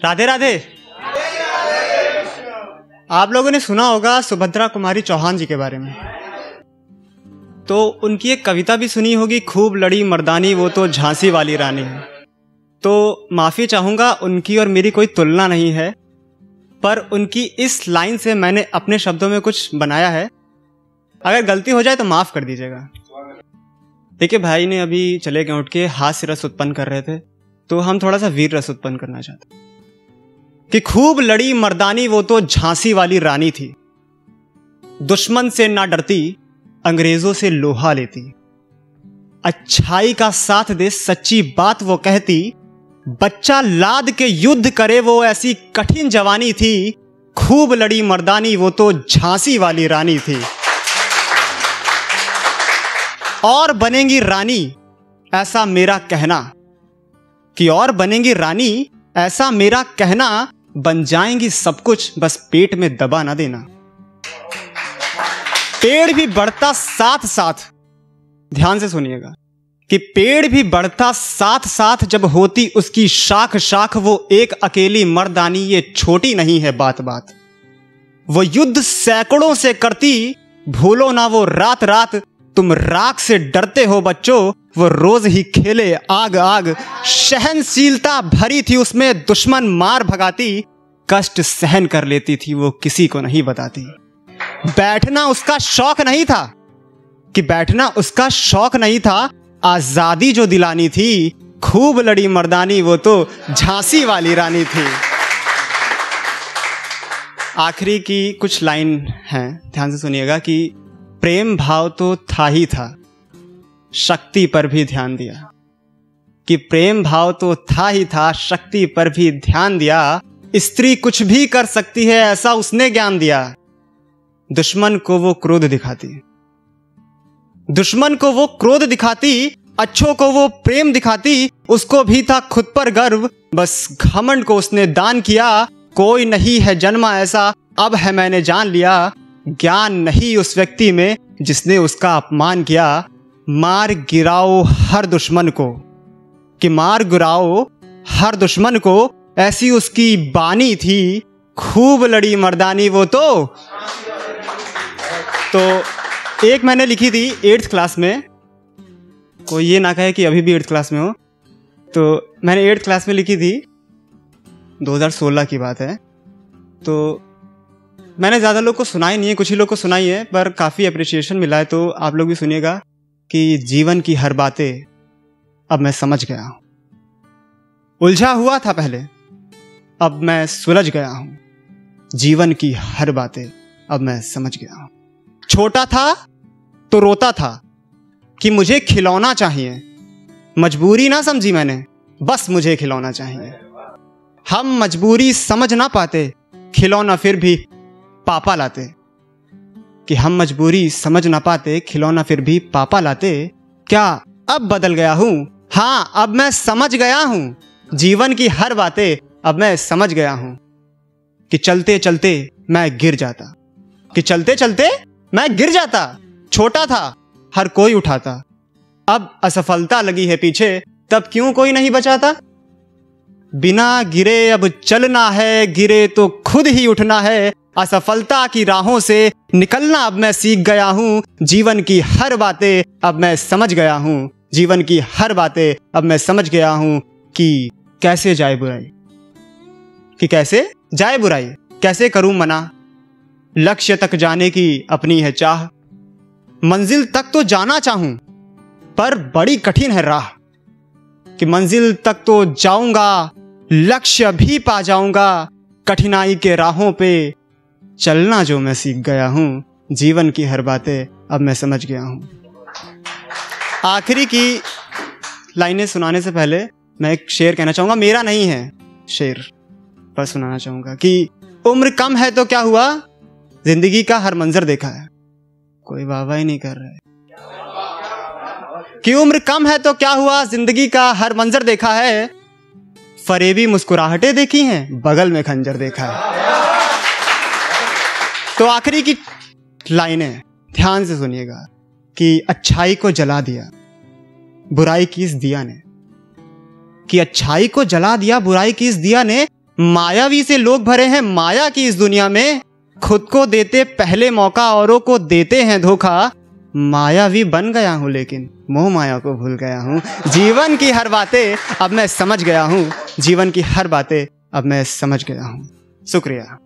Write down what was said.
राधे राधे। आप लोगों ने सुना होगा सुभद्रा कुमारी चौहान जी के बारे में, तो उनकी एक कविता भी सुनी होगी, खूब लड़ी मर्दानी वो तो झांसी वाली रानी है। तो माफ़ी चाहूँगा, उनकी और मेरी कोई तुलना नहीं है, पर उनकी इस लाइन से मैंने अपने शब्दों में कुछ बनाया है। अगर गलती हो जाए तो माफ़ कर दीजिएगा। देखिए, भाई ने अभी चले गए उठ के हास्य रस उत्पन्न कर रहे थे, तो हम थोड़ा सा वीर रस उत्पन्न करना चाहते कि खूब लड़ी मर्दानी वो तो झांसी वाली रानी थी, दुश्मन से ना डरती अंग्रेजों से लोहा लेती, अच्छाई का साथ दे सच्ची बात वो कहती, बच्चा लाद के युद्ध करे वो ऐसी कठिन जवानी थी, खूब लड़ी मर्दानी वो तो झांसी वाली रानी थी। और बनेंगी रानी ऐसा मेरा कहना, कि और बनेंगी रानी ऐसा मेरा कहना, बन जाएंगी सब कुछ बस पेट में दबा ना देना। पेड़ भी बढ़ता साथ साथ, ध्यान से सुनिएगा, कि पेड़ भी बढ़ता साथ साथ जब होती उसकी शाख शाख, वो एक अकेली मर्दानी ये छोटी नहीं है बात बात। वो युद्ध सैकड़ों से करती, भूलो ना वो रात रात, तुम राख से डरते हो बच्चों, वो रोज ही खेले आग आग। सहनशीलता भरी थी उसमें, दुश्मन मार भगाती, कष्ट सहन कर लेती थी वो किसी को नहीं बताती। बैठना उसका शौक नहीं था, कि बैठना उसका शौक नहीं था, आजादी जो दिलानी थी, खूब लड़ी मर्दानी वो तो झांसी वाली रानी थी। आखिरी की कुछ लाइन है, ध्यान से सुनिएगा, कि प्रेम भाव तो था ही था, शक्ति पर भी ध्यान दिया। कि प्रेम भाव तो था ही था, शक्ति पर भी ध्यान दिया, स्त्री कुछ भी कर सकती है ऐसा उसने ज्ञान दिया। दुश्मन को वो क्रोध दिखाती, दुश्मन को वो क्रोध दिखाती, अच्छों को वो प्रेम दिखाती, उसको भी था खुद पर गर्व, बस घमंड को उसने दान किया। कोई नहीं है जन्मा ऐसा, अब है मैंने जान लिया, ज्ञान नहीं उस व्यक्ति में जिसने उसका अपमान किया। मार गिराओ हर दुश्मन को, कि मार गिराओ हर दुश्मन को, ऐसी उसकी बानी थी, खूब लड़ी मर्दानी वो तो एक मैंने लिखी थी 8th क्लास में, कोई ये ना कहे कि अभी भी 8th क्लास में हो, तो मैंने 8th क्लास में लिखी थी, 2016 की बात है। तो मैंने ज़्यादा लोग को सुनाई नहीं है, कुछ ही लोग को सुनाई है, पर काफ़ी अप्रिसिएशन मिला है, तो आप लोग भी सुनिएगा। कि जीवन की हर बातें अब मैं समझ गया हूँ, उलझा हुआ था पहले अब मैं सुलझ गया हूँ, जीवन की हर बातें अब मैं समझ गया हूँ। छोटा था तो रोता था कि मुझे खिलौना चाहिए, मजबूरी ना समझी मैंने, बस मुझे खिलौना चाहिए। हम मजबूरी समझ ना पाते, खिलौना फिर भी पापा लाते। कि हम मजबूरी समझ ना पाते, खिलौना फिर भी पापा लाते। क्या अब बदल गया हूं? हाँ, अब मैं समझ गया हूं, जीवन की हर बातें अब मैं समझ गया हूं। कि चलते चलते मैं गिर जाता, कि चलते चलते मैं गिर जाता, छोटा था हर कोई उठाता, अब असफलता लगी है पीछे, तब क्यों कोई नहीं बचाता। बिना गिरे अब चलना है, गिरे तो खुद ही उठना है, असफलता की राहों से निकलना अब मैं सीख गया हूँ, जीवन की हर बातें अब मैं समझ गया हूँ, जीवन की हर बातें अब मैं समझ गया हूँ। कि कैसे जाए बुराई, कि कैसे जाए बुराई, कैसे करूँ मना, लक्ष्य तक जाने की अपनी है चाह, मंजिल तक तो जाना चाहूँ पर बड़ी कठिन है राह। कि मंजिल तक तो जाऊंगा, लक्ष्य भी पा जाऊंगा, कठिनाई के राहों पे चलना जो मैं सीख गया हूँ, जीवन की हर बातें अब मैं समझ गया हूँ। आखिरी की लाइनें सुनाने से पहले मैं एक शेर कहना चाहूँगा, मेरा नहीं है शेर, पर सुनाना चाहूँगा। कि उम्र कम है तो क्या हुआ, जिंदगी का हर मंजर देखा है, कोई वाह वाह ही नहीं कर रहा है। कि उम्र कम है तो क्या हुआ, जिंदगी का हर मंजर देखा है, फरेबी मुस्कुराहटें देखी हैं, बगल में खंजर देखा है। तो आखिरी की लाइनें ध्यान से सुनिएगा। कि अच्छाई को जला दिया बुराई की इस दिया ने, कि अच्छाई को जला दिया बुराई की इस दिया ने, मायावी से लोग भरे हैं माया की इस दुनिया में, खुद को देते पहले मौका औरों को देते हैं धोखा। मायावी बन गया हूँ लेकिन मोह माया को भूल गया हूँ। जीवन की हर बातें अब मैं समझ गया हूँ, जीवन की हर बातें अब मैं समझ गया हूँ। शुक्रिया।